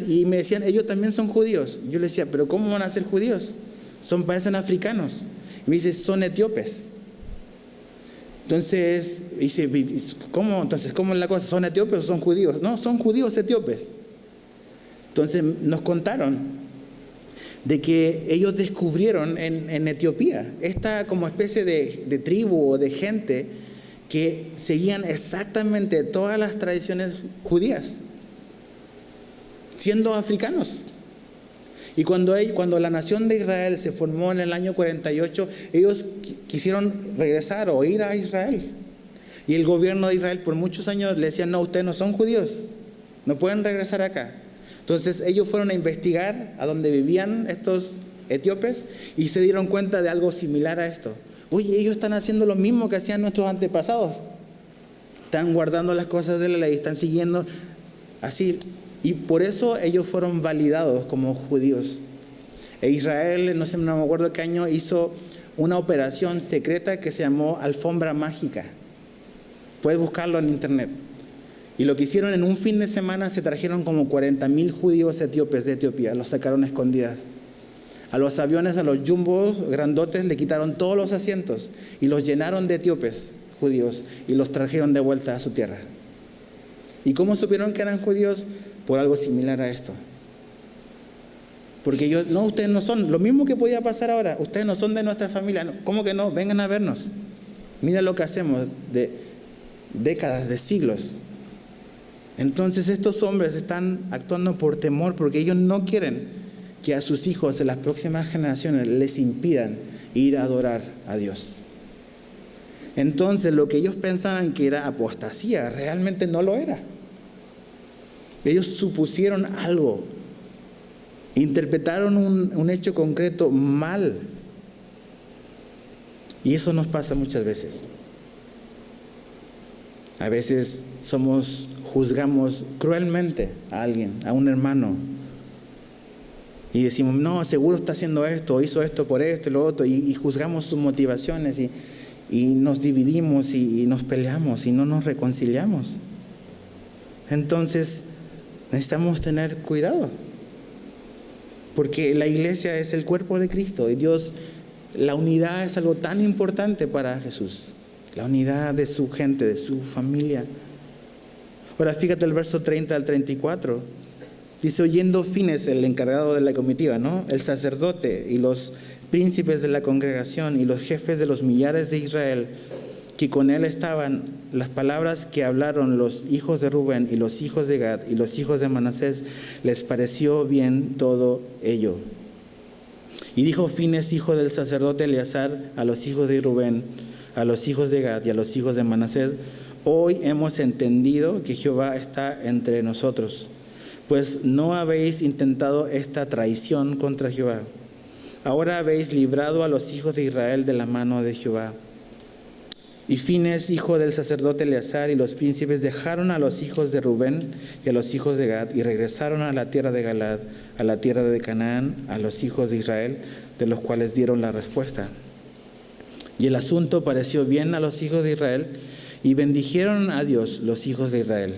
Y me decían, ellos también son judíos. Yo les decía, ¿pero cómo van a ser judíos? Parecen africanos. Y me dice, son etíopes. Entonces, dice, ¿cómo? Entonces, ¿cómo es la cosa? ¿Son etíopes o son judíos? No, son judíos etíopes. Entonces nos contaron de que ellos descubrieron en Etiopía esta como especie de tribu o de gente que seguían exactamente todas las tradiciones judías, siendo africanos. Y cuando la nación de Israel se formó en el año 48, ellos quisieron regresar o ir a Israel. Y el gobierno de Israel por muchos años le decían, no, ustedes no son judíos, no pueden regresar acá. Entonces ellos fueron a investigar a donde vivían estos etíopes y se dieron cuenta de algo similar a esto. Oye, ellos están haciendo lo mismo que hacían nuestros antepasados. Están guardando las cosas de la ley, están siguiendo así. Y por eso ellos fueron validados como judíos. E Israel, no me acuerdo qué año, hizo una operación secreta que se llamó Alfombra Mágica. Puedes buscarlo en internet. Y lo que hicieron en un fin de semana, se trajeron como 40,000 judíos etíopes de Etiopía, los sacaron a escondidas. A los aviones, a los jumbos grandotes, le quitaron todos los asientos y los llenaron de etíopes judíos y los trajeron de vuelta a su tierra. ¿Y cómo supieron que eran judíos? Por algo similar a esto. Porque no, ustedes no son, lo mismo que podía pasar ahora, ustedes no son de nuestra familia. No, ¿cómo que no? Vengan a vernos. Mira lo que hacemos de décadas, de siglos. Entonces estos hombres están actuando por temor porque ellos no quieren que a sus hijos en las próximas generaciones les impidan ir a adorar a Dios. Entonces lo que ellos pensaban que era apostasía, realmente no lo era. Ellos supusieron algo, interpretaron un hecho concreto mal. Y eso nos pasa muchas veces. A veces juzgamos cruelmente a alguien, a un hermano. Y decimos, no, seguro está haciendo esto, hizo esto por esto y lo otro. Y juzgamos sus motivaciones y nos dividimos y nos peleamos y no nos reconciliamos. Entonces, necesitamos tener cuidado. Porque la iglesia es el cuerpo de Cristo y Dios, la unidad es algo tan importante para Jesús. La unidad de su gente, de su familia. Ahora fíjate el verso 30 al 34. Dice, oyendo Fines, el encargado de la comitiva, ¿no? El sacerdote y los príncipes de la congregación y los jefes de los millares de Israel, que con él estaban, las palabras que hablaron los hijos de Rubén y los hijos de Gad y los hijos de Manasés, les pareció bien todo ello. Y dijo Fines, hijo del sacerdote Eleazar, a los hijos de Rubén, a los hijos de Gad y a los hijos de Manasés, hoy hemos entendido que Jehová está entre nosotros, pues no habéis intentado esta traición contra Jehová. Ahora habéis librado a los hijos de Israel de la mano de Jehová. Y Fines, hijo del sacerdote Eleazar, y los príncipes dejaron a los hijos de Rubén y a los hijos de Gad y regresaron a la tierra de Galaad, a la tierra de Canaán, a los hijos de Israel, de los cuales dieron la respuesta. Y el asunto pareció bien a los hijos de Israel, y bendijeron a Dios los hijos de Israel,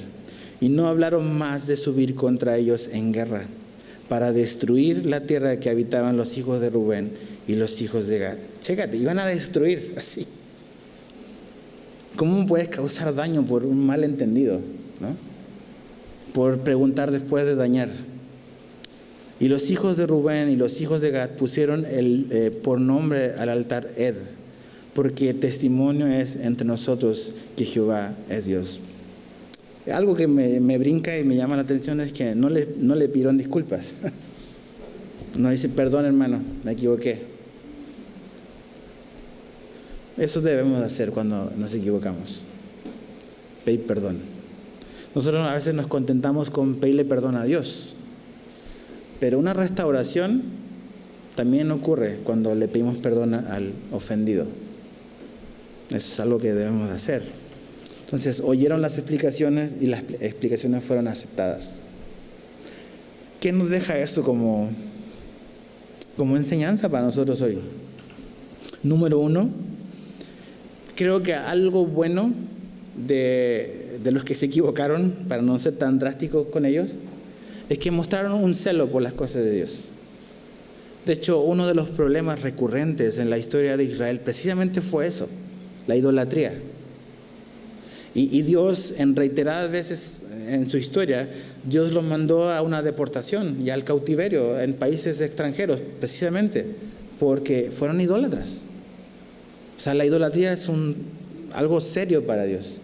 y no hablaron más de subir contra ellos en guerra, para destruir la tierra que habitaban los hijos de Rubén y los hijos de Gad. Chécate, iban a destruir así. ¿Cómo puedes causar daño por un malentendido, ¿no? Por preguntar después de dañar. Y los hijos de Rubén y los hijos de Gad pusieron por nombre al altar Ed, porque testimonio es entre nosotros que Jehová es Dios. Algo que me brinca y me llama la atención es que no le pidieron disculpas. No dice, perdón hermano, me equivoqué. Eso debemos hacer cuando nos equivocamos. Pedir perdón. Nosotros a veces nos contentamos con pedirle perdón a Dios. Pero una restauración también ocurre cuando le pedimos perdón al ofendido. Eso es algo que debemos hacer. Entonces, oyeron las explicaciones y las explicaciones fueron aceptadas. ¿Qué nos deja esto como enseñanza para nosotros hoy? Número 1, creo que algo bueno de los que se equivocaron, para no ser tan drásticos con ellos, es que mostraron un celo por las cosas de Dios. De hecho, uno de los problemas recurrentes en la historia de Israel precisamente fue eso, la idolatría. Y Dios, en reiteradas veces en su historia, Dios los mandó a una deportación y al cautiverio en países extranjeros, precisamente porque fueron idólatras. O sea, la idolatría es algo serio para Dios.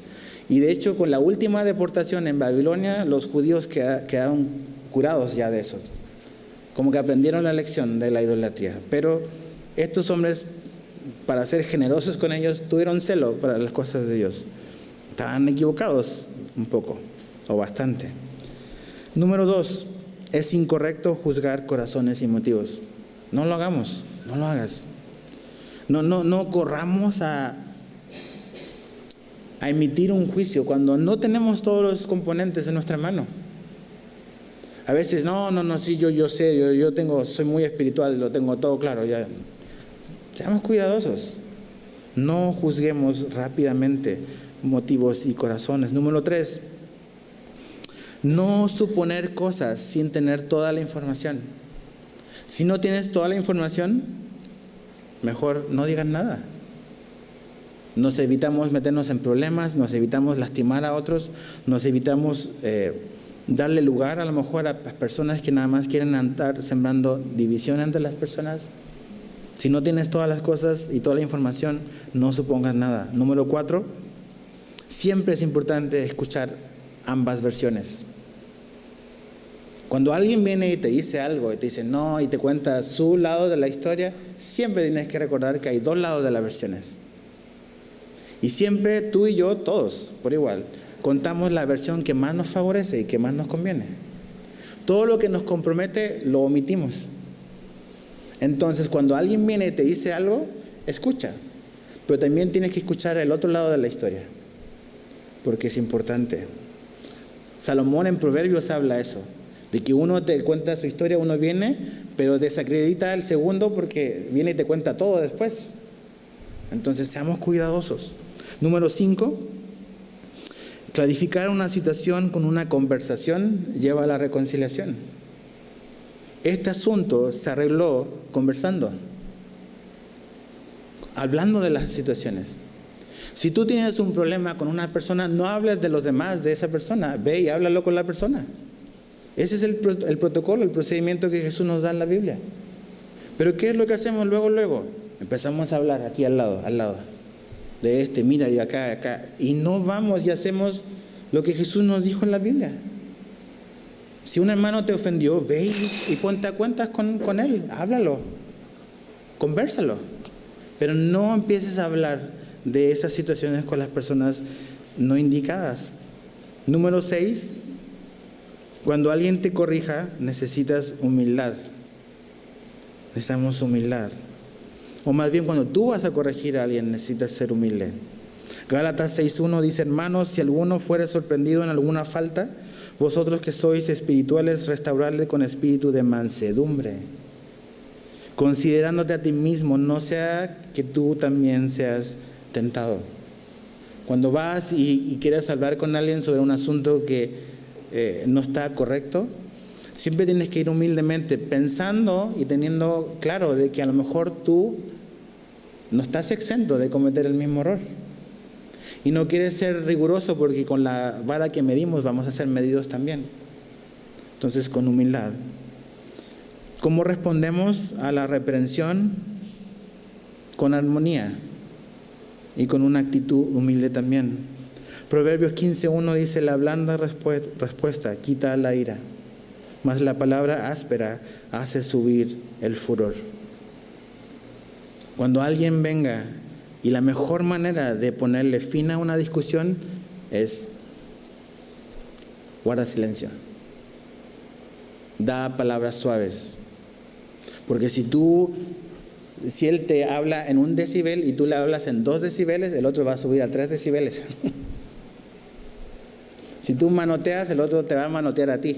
Y de hecho, con la última deportación en Babilonia, los judíos quedaron curados ya de eso. Como que aprendieron la lección de la idolatría. Pero estos hombres, para ser generosos con ellos, tuvieron celo para las cosas de Dios. Estaban equivocados un poco, o bastante. Número 2, es incorrecto juzgar corazones y motivos. No lo hagamos, no lo hagas. No corramos a emitir un juicio cuando no tenemos todos los componentes en nuestra mano. A veces, sí, yo sé, soy muy espiritual, lo tengo todo claro. Ya. Seamos cuidadosos. No juzguemos rápidamente motivos y corazones. Número 3, no suponer cosas sin tener toda la información. Si no tienes toda la información, mejor no digas nada. Nos evitamos meternos en problemas, nos evitamos lastimar a otros, nos evitamos darle lugar a lo mejor a personas que nada más quieren andar sembrando división entre las personas. Si no tienes todas las cosas y toda la información, no supongas nada. Número 4, siempre es importante escuchar ambas versiones. Cuando alguien viene y te dice algo y te dice no y te cuenta su lado de la historia, siempre tienes que recordar que hay dos lados de las versiones. Y siempre tú y yo, todos, por igual, contamos la versión que más nos favorece y que más nos conviene. Todo lo que nos compromete lo omitimos. Entonces, cuando alguien viene y te dice algo, escucha. Pero también tienes que escuchar el otro lado de la historia, porque es importante. Salomón en Proverbios habla eso, de que uno te cuenta su historia, uno viene, pero desacredita al segundo porque viene y te cuenta todo después. Entonces, seamos cuidadosos. Número 5, clarificar una situación con una conversación lleva a la reconciliación. Este asunto se arregló conversando, hablando de las situaciones. Si tú tienes un problema con una persona, no hables de los demás de esa persona, ve y háblalo con la persona. Ese es el protocolo, el procedimiento que Jesús nos da en la Biblia. Pero ¿qué es lo que hacemos luego? Empezamos a hablar aquí al lado, de mira, y acá. Y no vamos y hacemos lo que Jesús nos dijo en la Biblia. Si un hermano te ofendió, ve y ponte a cuentas con él, háblalo, convérsalo. Pero no empieces a hablar de esas situaciones con las personas no indicadas. Número 6, cuando alguien te corrija, necesitas humildad. Necesitamos humildad. O más bien, cuando tú vas a corregir a alguien, necesitas ser humilde. Gálatas 6:1 dice: hermanos, si alguno fuere sorprendido en alguna falta, vosotros que sois espirituales, restauradle con espíritu de mansedumbre, considerándote a ti mismo, no sea que tú también seas tentado. Cuando vas y quieres hablar con alguien sobre un asunto que no está correcto, siempre tienes que ir humildemente, pensando y teniendo claro de que a lo mejor tú no estás exento de cometer el mismo error. Y no quieres ser riguroso porque con la vara que medimos vamos a ser medidos también. Entonces, con humildad. ¿Cómo respondemos a la reprensión? Con armonía y con una actitud humilde también. Proverbios 15:1 dice: la blanda respuesta quita la ira, mas la palabra áspera hace subir el furor. Cuando alguien venga, y la mejor manera de ponerle fin a una discusión es: guarda silencio, da palabras suaves. Porque si él te habla en 1 decibel y tú le hablas en 2 decibeles, el otro va a subir a 3 decibeles. Si tú manoteas, el otro te va a manotear a ti.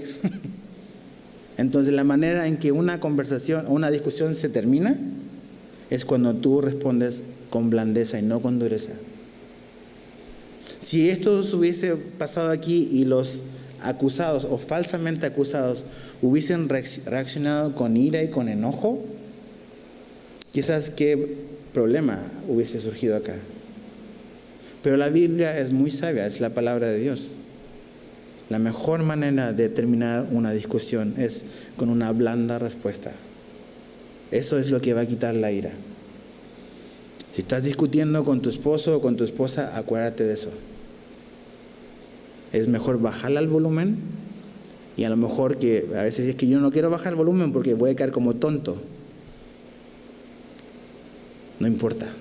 Entonces, la manera en que una conversación o una discusión se termina es cuando tú respondes con blandeza y no con dureza. Si esto hubiese pasado aquí y los acusados o falsamente acusados hubiesen reaccionado con ira y con enojo, quizás qué problema hubiese surgido acá. Pero la Biblia es muy sabia, es la palabra de Dios. La mejor manera de terminar una discusión es con una blanda respuesta. Eso es lo que va a quitar la ira. Si estás discutiendo con tu esposo o con tu esposa, acuérdate de eso. Es mejor bajarle al volumen, y a lo mejor que a veces es que yo no quiero bajar el volumen porque voy a caer como tonto. No importa.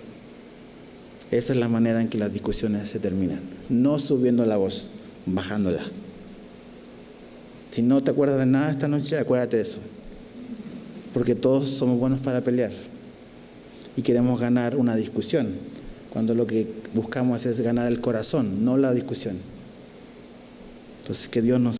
Esa es la manera en que las discusiones se terminan. No subiendo la voz, bajándola. Si no te acuerdas de nada esta noche, acuérdate de eso. Porque todos somos buenos para pelear. Y queremos ganar una discusión, cuando lo que buscamos es ganar el corazón, no la discusión. Entonces, que Dios nos